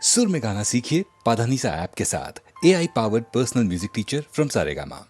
सुर में गाना सीखिए पाधानीसा ऐप के साथ। AI powered personal music teacher from Saregama.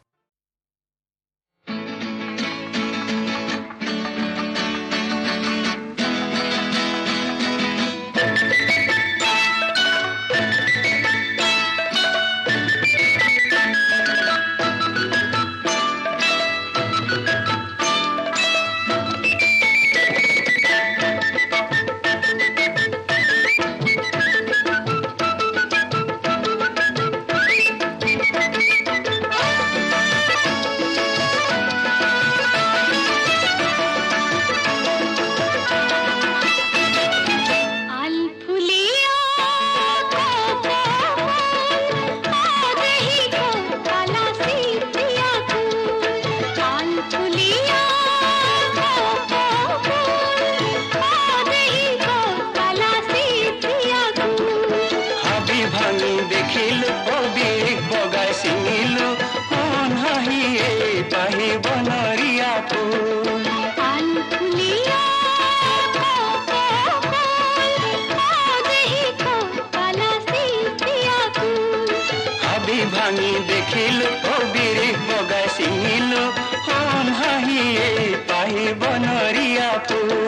ভাঙি দেখিলো অবিৰি বগা চিঙিলো হন হাঁহিয়ে পাহি বনৰীয়া ফুল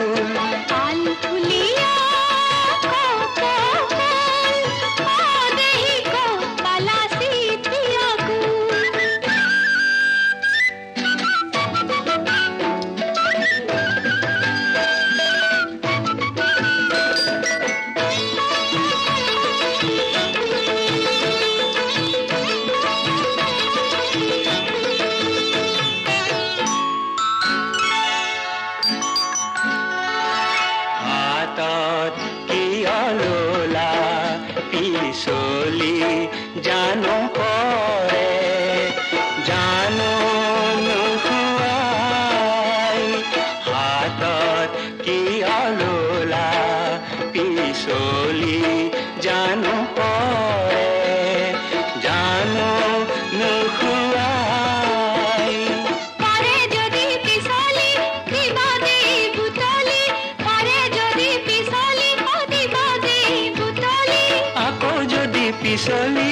জানো পৰে জানো নুখুৱাই হাতত কি আলোলা পিছলি জানো পৰে জানো নুখুৱাই পরে যদি পিছলি দিবাদে বুতলি পরে যদি পিছলি দিবাদে বুতলি আকৌ যদি পিছলি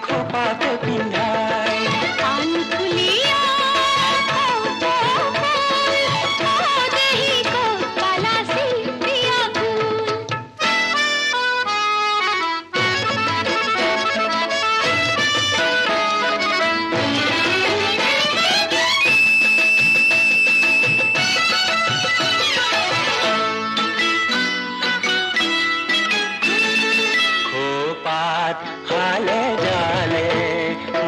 খোপাতে পিন্ধাই খোপাত হালে জালে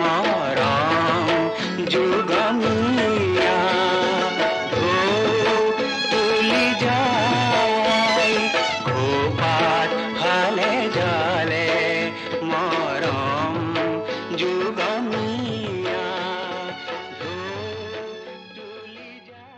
মৰম যুগমীয়া তুলি যায় খোপাত হালে জালে মৰম যুগমীয়া তুলি যায়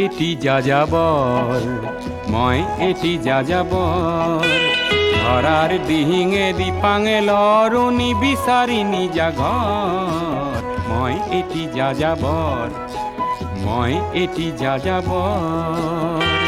এটি যাযাবৰ মই এটি যাযাবৰ ধৰাৰ দিহিঙে দিপাঙে লৰণি বিচাৰি নিজা ঘৰ মই এটি যাযাবৰ মই এটি যাযাবৰ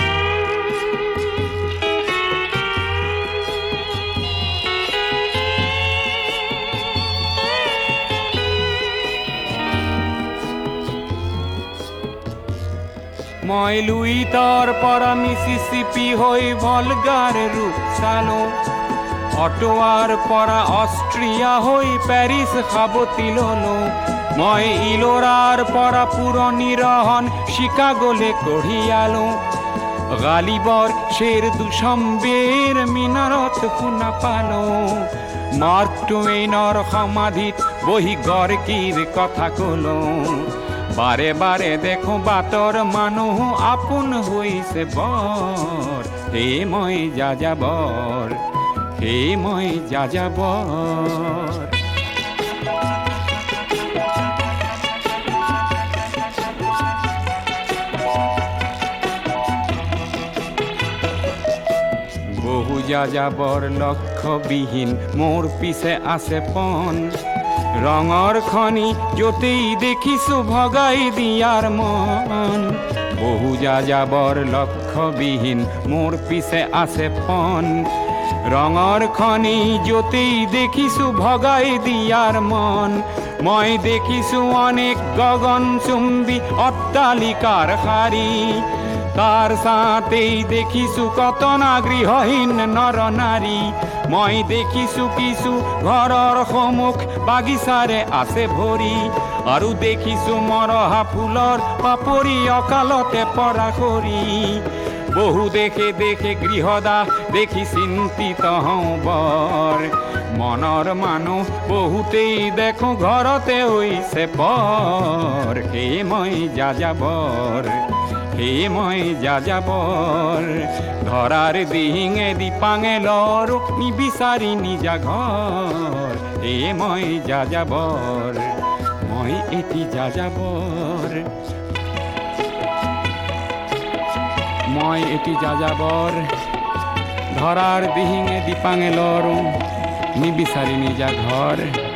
মই লুইতৰ পৰা মিছিছিপি হৈ ভলগাৰ ৰূপ চালো অটোৱাৰ পৰা অষ্ট্ৰিয়া হৈ পেৰিছ সাৱতি ললো মই ইলোৰাৰ পৰা পুৰণি ৰহন চিকাগোলে কঢ়িয়ালো গালিবৰ শ্বেৰ দুচম্বেৰ মিনাৰত শুনা পালো মাৰ্ক টুৱেইনৰ সমাধিত বহি গৰ্কিৰ কথা কলো বাৰে বাৰে দেখো বাটৰ মানুহ আপোন হৈছে বৰ হে মই যাযাবৰ হে মই যাযাবৰ বহু যাযাবৰ লক্ষ্যবিহীন মোৰ পিছে আছে পণ ৰঙৰ খনি য'তেই দেখিছো ভগাই দিয়াৰ মন বহু যাযাবৰ লক্ষ্যবিহীন মোৰ পিছে আছে পণ ৰঙৰ খনি য'তেই দেখিছো ভগাই দিয়াৰ মন মই দেখিছো অনেক গগনচুম্বী অট্টালিকাৰ শাৰী তাৰ ছাতেই দেখিছো কতনা গৃহহীন নৰ নাৰী মই দেখিছো কিছু ঘৰৰ সন্মুখ বাগিচাৰে আছে ভৰি আৰু দেখিছো মৰহা ফুলৰ পাপৰি অকালতে পৰা সৰি বহু দেখে দেখে গৃহদাহ দেখি চিন্তিত হওঁ বৰ মনৰ মানুহ বহুতেই দেখো ঘৰতে হৈছে বৰ হে মই যাযাবৰ হে মই যাযাবৰ ধৰাৰ দিহিঙে দিপাঙে লৰ নিবিচাৰি নিজা ঘৰ হে মই যাযাবৰ মই এটি যাযাবৰ মই এটি যাযাবৰ ধৰাৰ দিহিঙে দিপাঙে লৰ নিবিচাৰি নিজা ঘৰ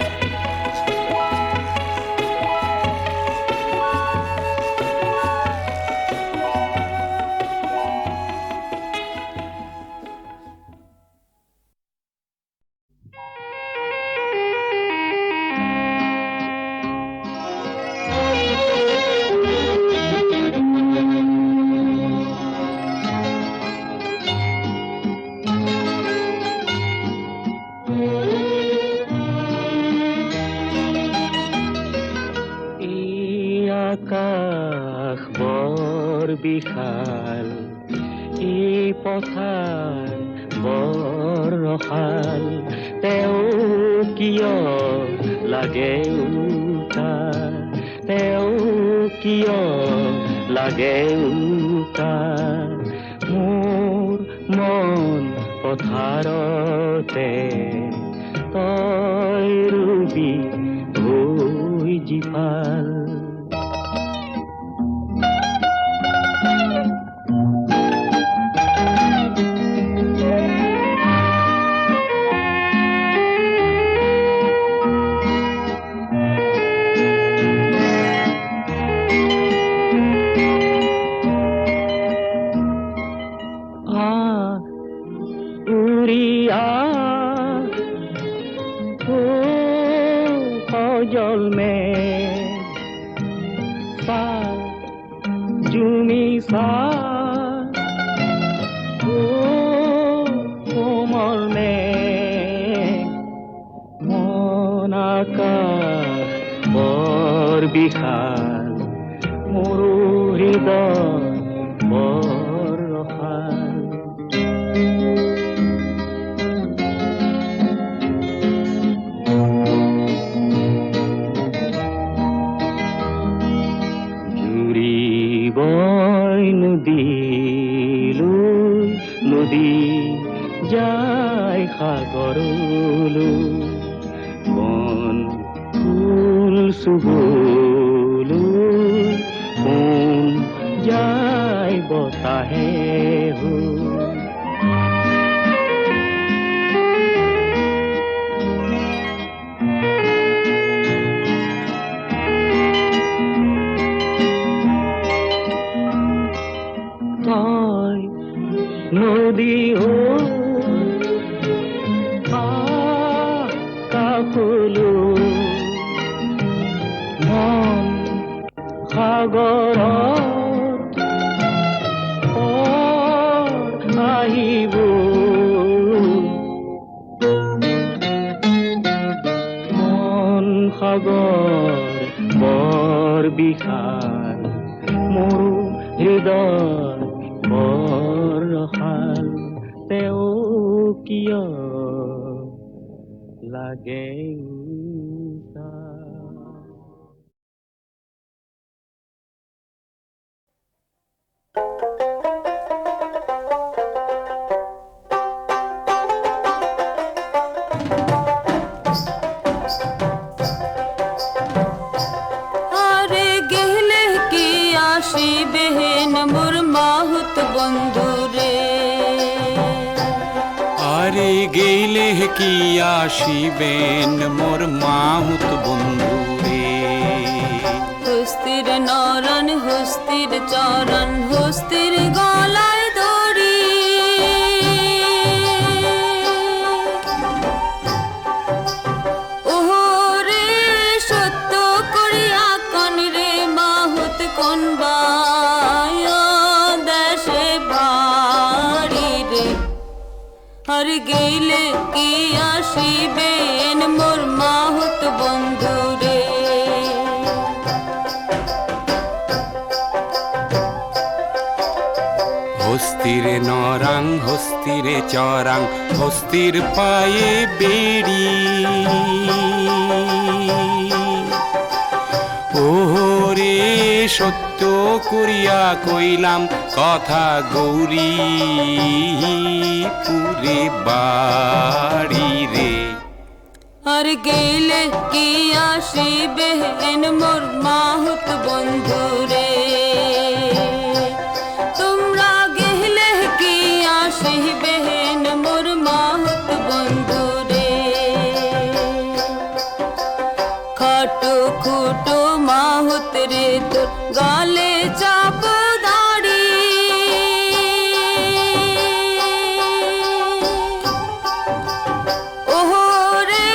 আকাশ বৰ বিশাল এই পথাৰ বৰ ৰসাল তেওঁ কিয় লাগে উকা তেওঁ কিয় লাগে উকা মোৰ মন পথাৰতে তই ৰুবি হৈ জীপাল জলমে সা জুমি সা কোমল মে মন আকাশ বৰ বিশাল মোৰ হৃদয় বৰ ৰসাল নদী যায় সাগৰলৈ বন ফুল চুবলৈ মন যায় होता है हो। তাই নদী ও কাকলো মন সাগৰ আহিব মন সাগৰ বৰ বিশাল মোৰ হৃদয় বৰ ৰসাল তেওঁ কিয় লাগে আরে গেলে কি আসিবেন মোর মাহুত বন্ধু রে, আরে গেলে কি আসিবেন মোর মাহুত বন্ধু রে। হস্তির নরন হস্তির চরণ হস্তির গলায় দড়ি, ওরে সত্য করিয়া কন রে মাহুত কোন দেশে বাড়ি রে। আর গেলে কি আসিবেন মোর মাহুত বন্ধু রে। হস্তিরে নরাং হস্তিরে চরাং হস্তির পায়ে বেড়ি, ওরে সত্য করিয়া কইলাম কথা গৌরী পুরে বাড়ি রে। আর গেলে কি আসিবেন মোর মাহুত বন্ধু রে। তোমরা গেলে কি আসিবেন মোর মাহুত বন্ধু রে। খাটো খুটো মাহুত রে তোর গালে চাপ দাড়ি, ওরে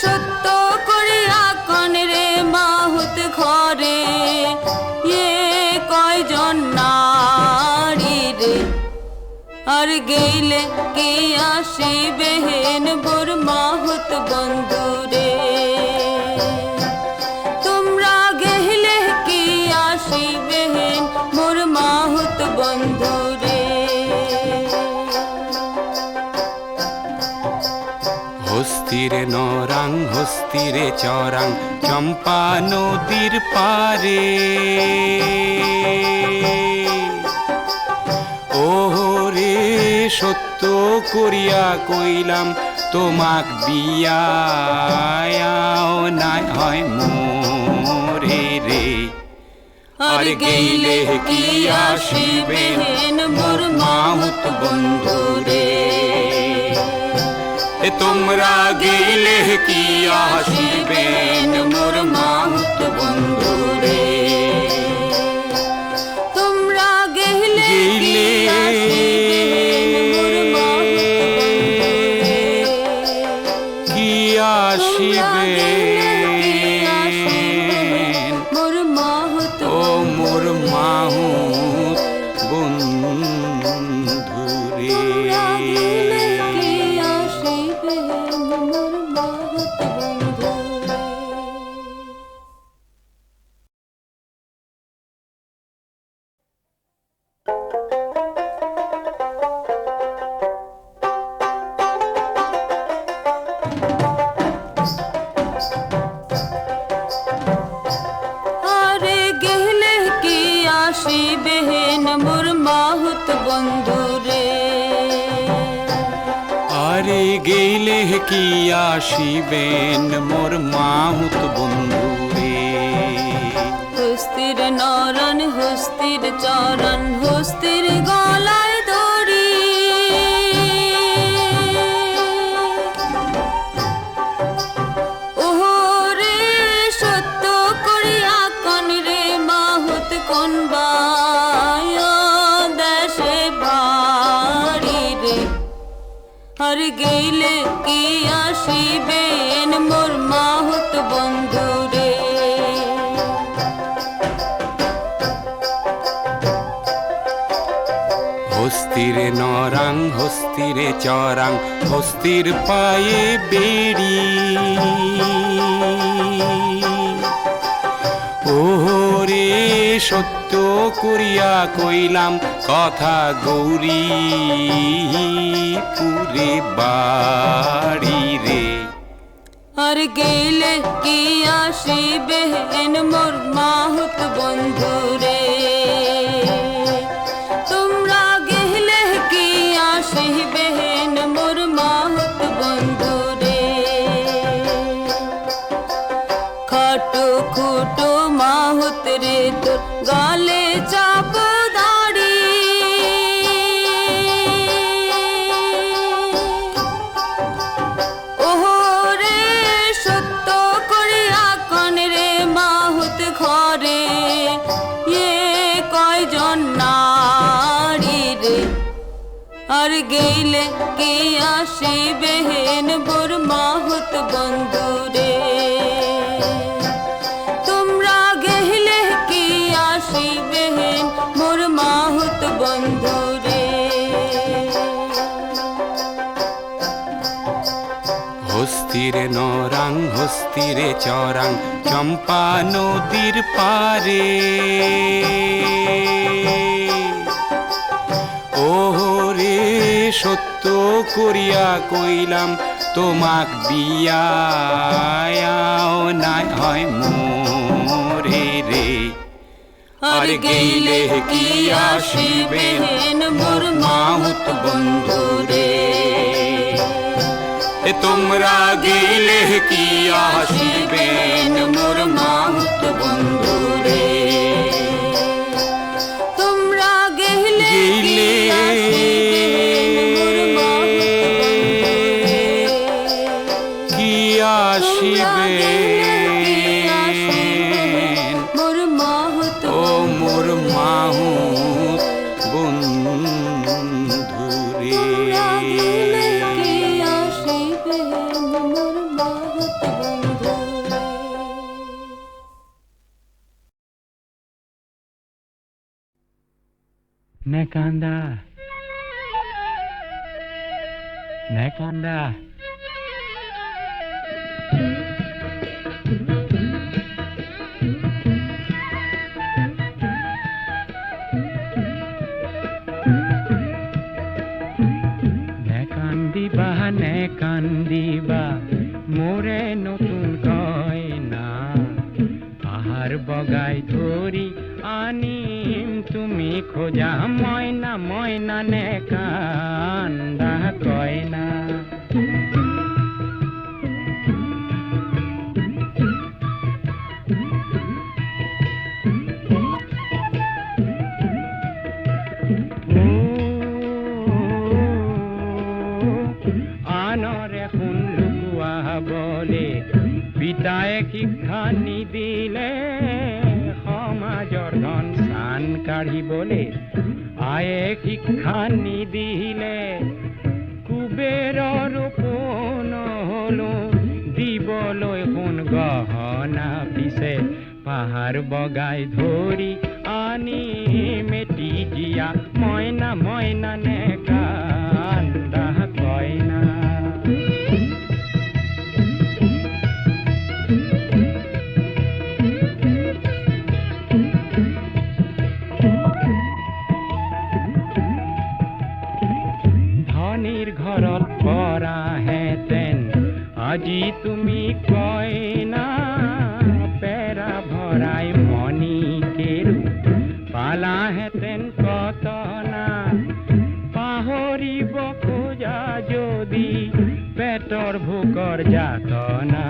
সত্য করিয়া কন রে মাহুত ঘরে এ কয়জন নারী রে। আর গেলে কি আসিবেন মোর মাহুত বন্ধু রে। তোমরা গেলে কি আসিবেন মোর মাহুত বন্ধু রে। হস্তিরে নরাং হস্তিরে চরাং চম্পা নদীর পারে, ওরে সত্য করিয়া কইলাম তোমাক বিয়াও নাই হয় মোরে রে। আর গেলে কি আসিবেন মোর মাহুত বন্ধু রে। তোমরা গেলে কি আসিবেন মোর মাহুত বন্ধু রে। তোমরা গেলে কি আসিবেন মোর মাহুত বন্ধু রে। কি আসিবেন মোর মাহুত ও মোর মাহুত বন্ধু রে। কি আসিবেন মোর মাহুত বন্ধু রে। আরে গেলে কি আসিবেন মোর মাহুত বন্ধু রে। আরে গেলে কি আসিবেন মোর মাহুত বন্ধু রে। হস্তির নরন হস্তির চরণ হস্তির গলায় দড়ি ওহরে সত্য করিয়া কন রে মাহুত কোন দেশে বাড়ি রে আর গেলে কি আসিবেন মোর মাহুত বন্ধু রে হস্তিরে নরাং হস্তিরে চরাং হস্তির পায়ে বেড়ি ওরে সত্য করিয়া কইলাম কথা গৌরী পুরে বাড়ি রে আর গেলে কি আসিবেন মোর মাহুত বন্ধু রে তোমরা গেলে কি আসিবেন মোর মাহুত বন্ধু রে খাটো খুটো মাহুত রে তোর গালে চাপ দাড়ি ওহরে সত্য করিয়া কন রে মাহুত ঘরে কয়জন নারী রে আর গেলে কি আসিবেন মোর মাহুত বন্ধু রে তোমরা গেলে কি আসিবেন মোর মাহুত বন্ধু রে হস্তিরে নরাং হস্তিরে চরাং চম্পা নদীর পারে ওরে সত্য করিয়া কইলাম তোমাক বিয়াও নাই হয় মোরে রে আর গেলে কি আসিবেন মোর মাহুত বন্ধু রে তোমরা গেলে কি আসিবেন মোর মাহুত বন্ধু রে তোমরা গেলে কি আসিবেন মোর মাহুত ও মোর মাহুত বন্ধু রে কি আসিবেন মোর মাহুত বন্ধু Nekanda. Nekanda. Nekandiba, মোরে নতুন কয়না পাহাড় বগাই ধরি আনিম তুমি খোঁজা ময়না ময়না নেকান্দা কয়না আনরে শুনলুকুয়া বলে পিতায়ে শিক্ষা নিদিলে সমাজৰ ধন চান কাঢ়িবলে আয়ে শিক্ষা নিদিলে কুবেৰৰ পোন হলো দিবলৈ সোণ গহনা পিছে পাহাৰ বগাই ধৰি আনি মেটি জিয়া মইনা মইনা নেকান্দা কইনা ধনীৰ ঘৰত পৰা হেতেন আজি তুমি কইনা পেৰা ভৰাই মণি কেৰু পালা হেতেন কতনা পাহৰিব খোজা যদি পেটৰ ভোকৰ যাতনা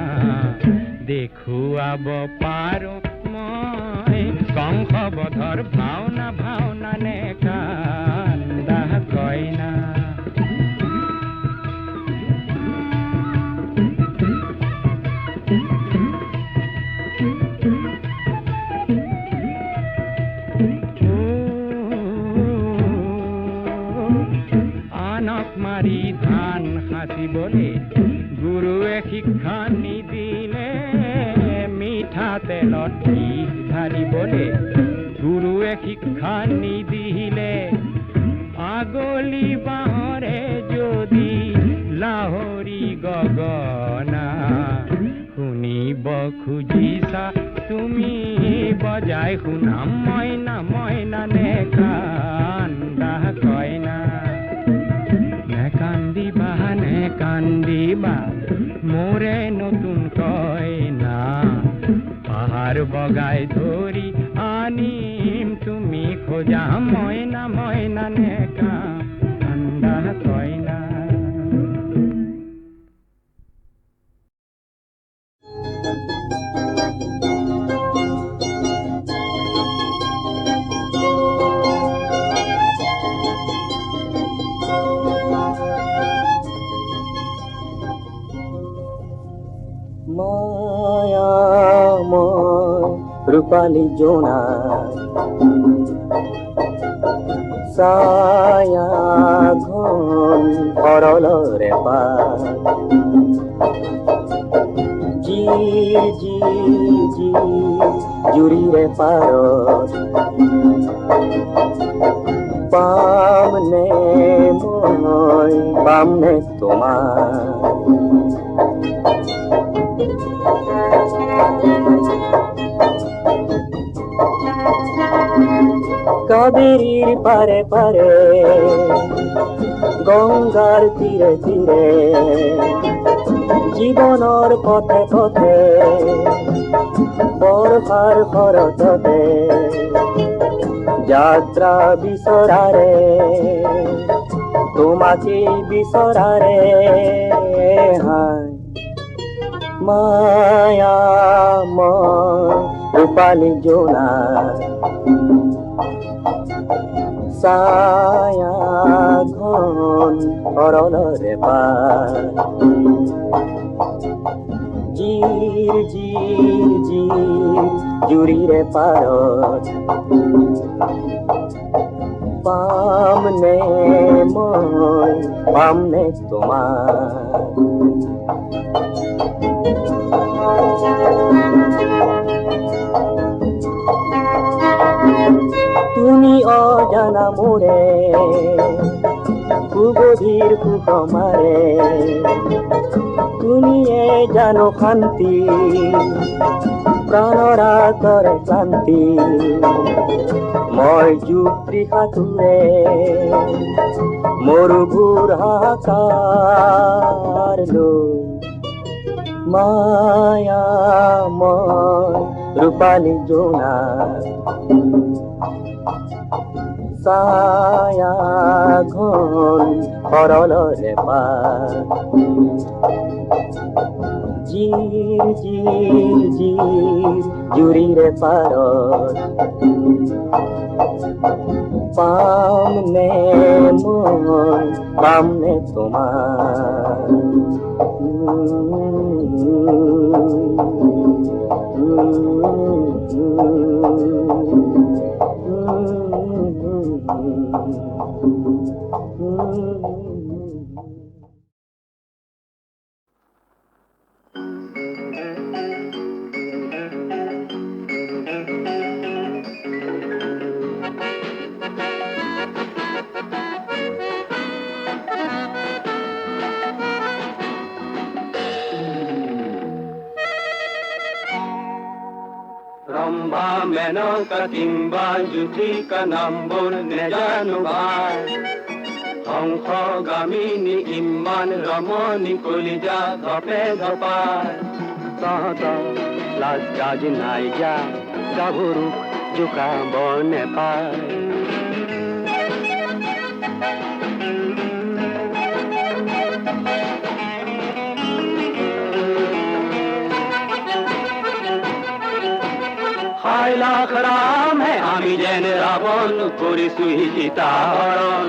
দেখুৱাব পাৰো মই কংসবধৰ ভাওনা ভাওনা নে কান্দা কইনা আনক মাৰি ধান সাঁচিবলে গুৰুৱে শিক্ষা নিদিলে মিঠাতেলত ঘি ঢালিবলে গুৰুৱে শিক্ষা নিদিলে আগলি বাঁহৰে যদি লাহৰি গগনা শুনিব খুজিছা তুমি বজাই শুনাম মইনা মইনা নে কান্দা কইনা নে কান্দিবা মোৰে নতুন কইনা পাহাৰ বগাই ধৰি আনিম তুমি খোজা মইনা মইনা নে কান্দা কইনা রূপালী জোনা ছায়া ঘন অরলরে পাত জির জির জির জুরিরে পারত পামনে মই পামনে তোমার কাবেরীর পারে পারে গঙ্গার তীরে তীরে জীবনের পথে পথে বরফার খরচতে যাত্রা বিসরারে তোমাকে বিসরারে হায় মায়া রূপালী জোনা ছায়া ঘন অরলরে পাত জির জির জির জুরিরে পারত পামনে মই পামনে তোমার তুমি অজানা মোরে কুগভীর কুকমারে তুমি জানো শান্তি প্ৰাণৰা কৰে ক্লান্তি মই যুক্তি সাঁতুৰে মৰুভূৰ হাহাকাৰ লৈ মায়া মই ৰূপালী জোনা ছায়া ঘন সৰলৰে পাত জিৰ জিৰ জিৰ জুৰিৰে পাৰত পামনে মই পামনে তোমাৰ ৰম্ভা মেনকা কিংবা যুথিকা নামবোৰ নেজানো ভাই হংসগামিনী ইমান ৰমণী কলিজা ধপে ধপাই তহঁতৰ লাজ কাজ নাই যা গাভৰু জোকাব নেপায় হাই হাজাৰ লাখ ৰাম হে আমি যেন ৰাবণ কৰি সুহিতা হৰণ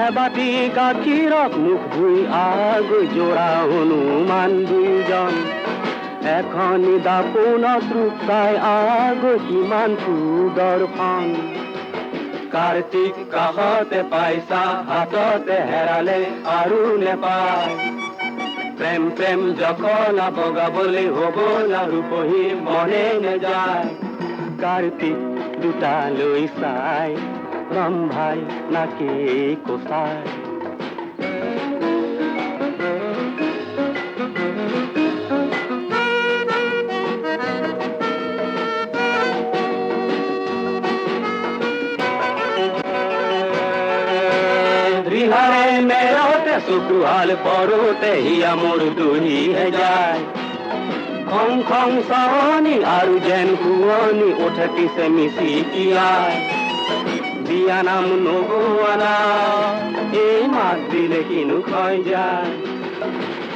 এবাটি গাখীৰত মুখ ধুই আগ জোড়া হনুমান দুইজন এখনি দাপোনত ৰূপাই আগ কিমান সুদৰ্শন কাৰ্তিক কাষতে পাইছা হাততে হেৰালে আৰু নেপায় প্ৰেম প্ৰেম জখলা বগাবলৈ হ'ব না ৰূপহী মনে নেযায় কাৰ্তিক দুটা লৈ চাই ৰম্ভাই নাকে কোচাই ৰিহাৰে মেৰতে চকুহাল পৰোতে হিয়া মোৰ দুহি হে যায় খং খং চাৱনি আৰু যেন শুৱনি উঠে পিছে মিচিকিয়াই বিয়া নাম নগোৱানা এই মাত দিলে কিনো খয় যায়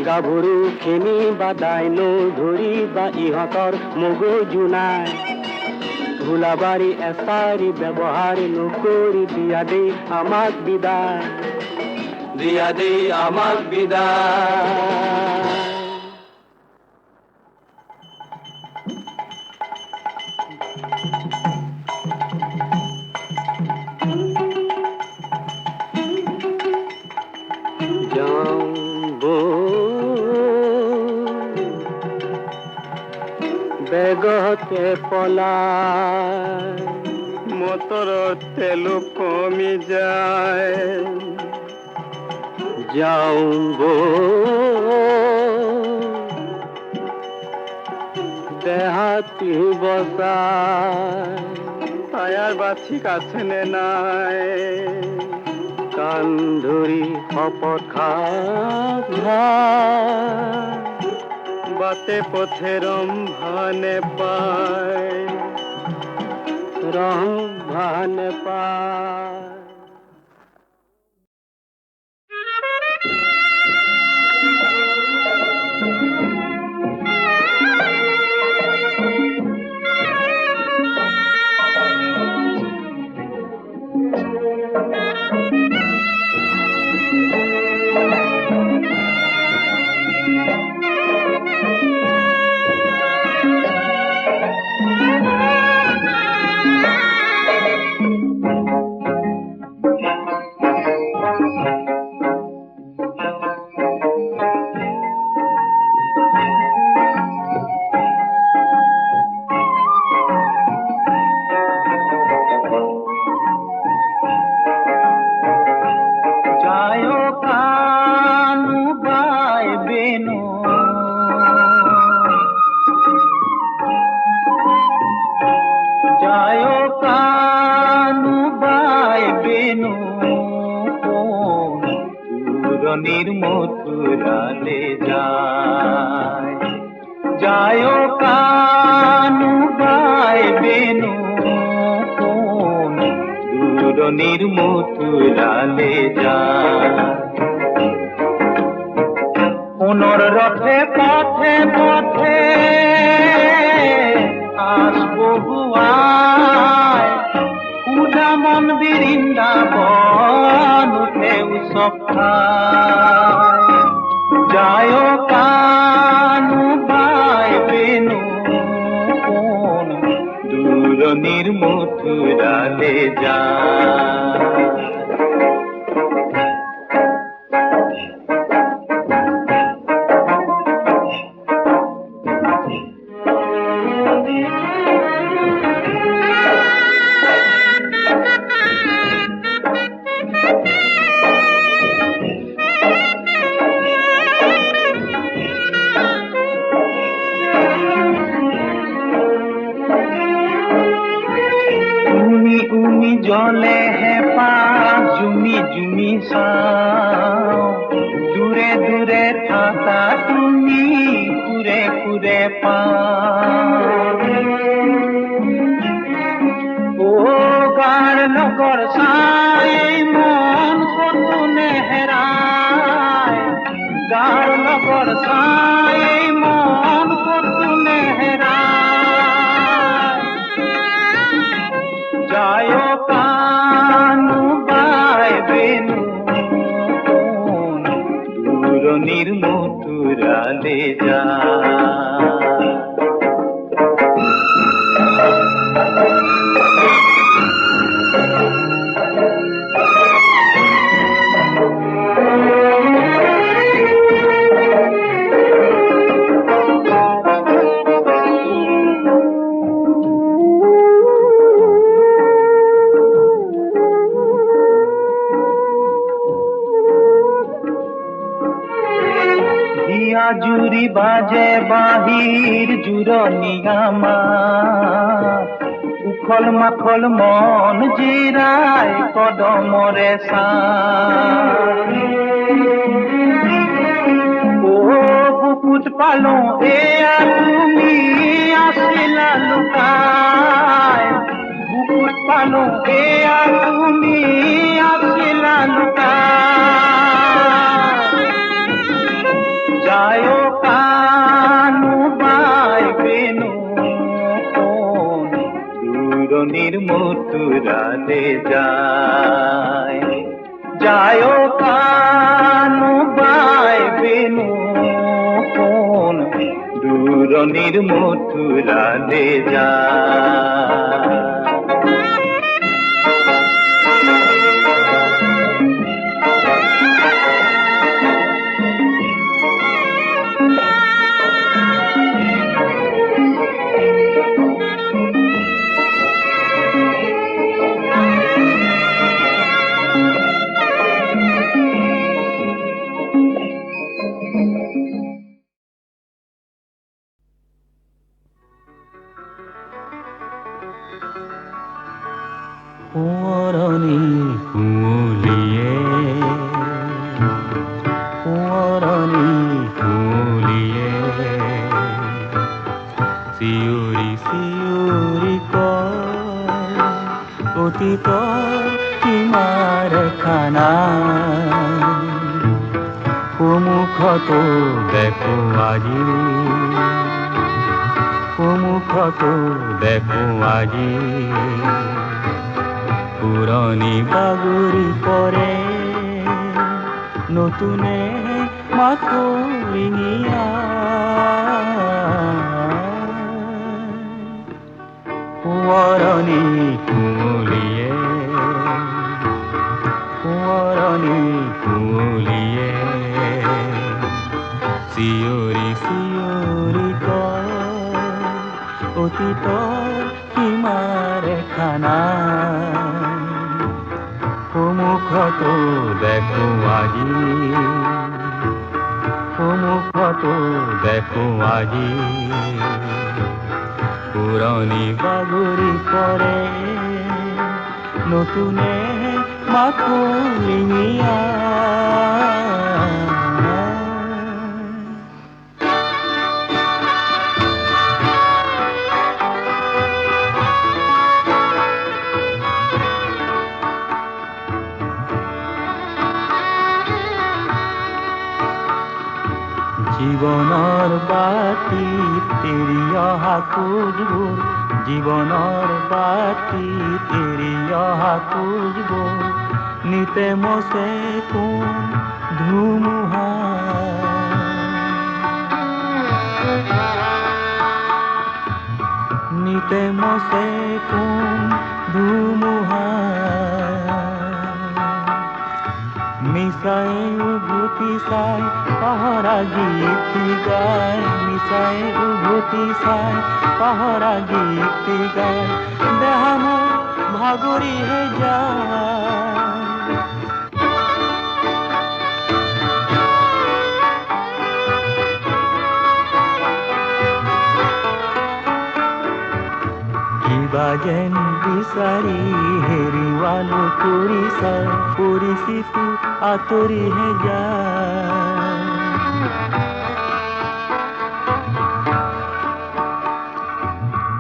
গাভৰু খেমি বা দাইনো ধৰি বা ইহঁতৰ মগজু নাই ভোলাবাৰী এচাৰি ব্যৱহাৰ নকৰি দিয়া দেই আমাক বিদায় দিয়া দেই আমাক বিদায় বেগতে পলাই মটৰত তেলো কমি যায় যাওঁ দেহাতি বচাই টায়াৰ বা ঠিক আছে নে নাই কান ধৰি শপত খাই বাতে পথে ৰম্ভানে পায় মথুৰালে যায় যায় কানু গায় বেনু কোন দূৰণীৰ মথুৰালে যায় সোণৰ ৰথে পথে পথে আসবহুয়ায় উদা মন্দিৰ বৃন্দাবন উঠে উৎসৱ যায় কানু বাই বেনু কোন দূৰণিৰ মথুৰালে যায় জলে হেপা জুমি জুমি চাও দূৰে দূৰে থাকা তুমি ফুৰে ফুৰে পাও ও গাৰ লগৰ চাই মন সপোনে হেৰায় গাৰ লগৰ চাই মন সপোনে হেৰায় বাজে বাহিৰ জোৰণি আমাৰ উখল মাখল মন জিৰাই কদমৰে ছাঁ বুকুত পালো এয়া তুমি আছিলা লুকাই বুকুত পালো এয়া তুমি আছিলা লুকাই যায় কানু বাই বেনু কোন দূৰণিৰ মথুৰালে যায় যায় কানু বাই বেনু কোন দূৰণিৰ মথুৰালে যায় সোঁৱৰণি কুঁৱলীয়ে সোঁৱৰণি কুঁৱলীয়ে চিঞৰি চিঞৰি কয় অতীতৰ সীমাৰ খানা সন্মুখতো দেখো আজি সন্মুখতো দেখো আজি পুৰণি বাগৰি পৰে নতুনে মাথোৰিঙিয়া সোঁৱৰণি কুঁৱলীয়ে সোঁৱৰণি কুঁৱলীয়ে চিঞৰি চিঞৰি কয় অতীতৰ সীমাৰে খানা সন্মুখতো দেখো আজি সন্মুখতো দেখো আজি পুৰণি বাগৰি পৰে নতুনে মাথোৰিঙিয়া জীৱনৰ বাতিত এৰি অহা খোজবোৰ জীৱনৰ বাতিত এৰি অহা খোজবোৰ নিতে মচে কোন ধুমুহা নিতে মচে কোন ধুমুহা মিছাই উভতি চাই পাহৰা গীত গায় মিছাই উভতি চাই পাহৰা গীত গায় দেহা মোৰ ভাগৰিহে যায় কিবা যেন বিচাৰি হেৰুৱালো কৰিছা পৰিচিত আঁতৰিহে যায়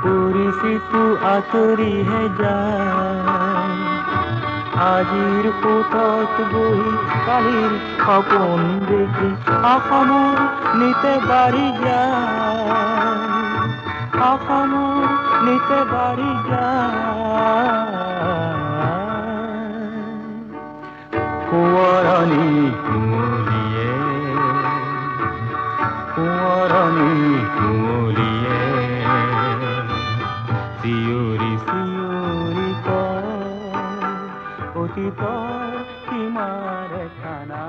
পৰিচিত আঁতৰিহে যায় আজিৰ পোতত বহি কালিৰ সপোন দেখি অসমৰ নিতে বাঢ়ি যায় অসমৰ নিতে বাঢ়ি যায় সোঁৱৰণি কুঁৱলীয়ে সোঁৱৰণি কুঁৱলীয়ে চিঞৰি চিঞৰি কয় অতীতৰ সীমাৰ খানা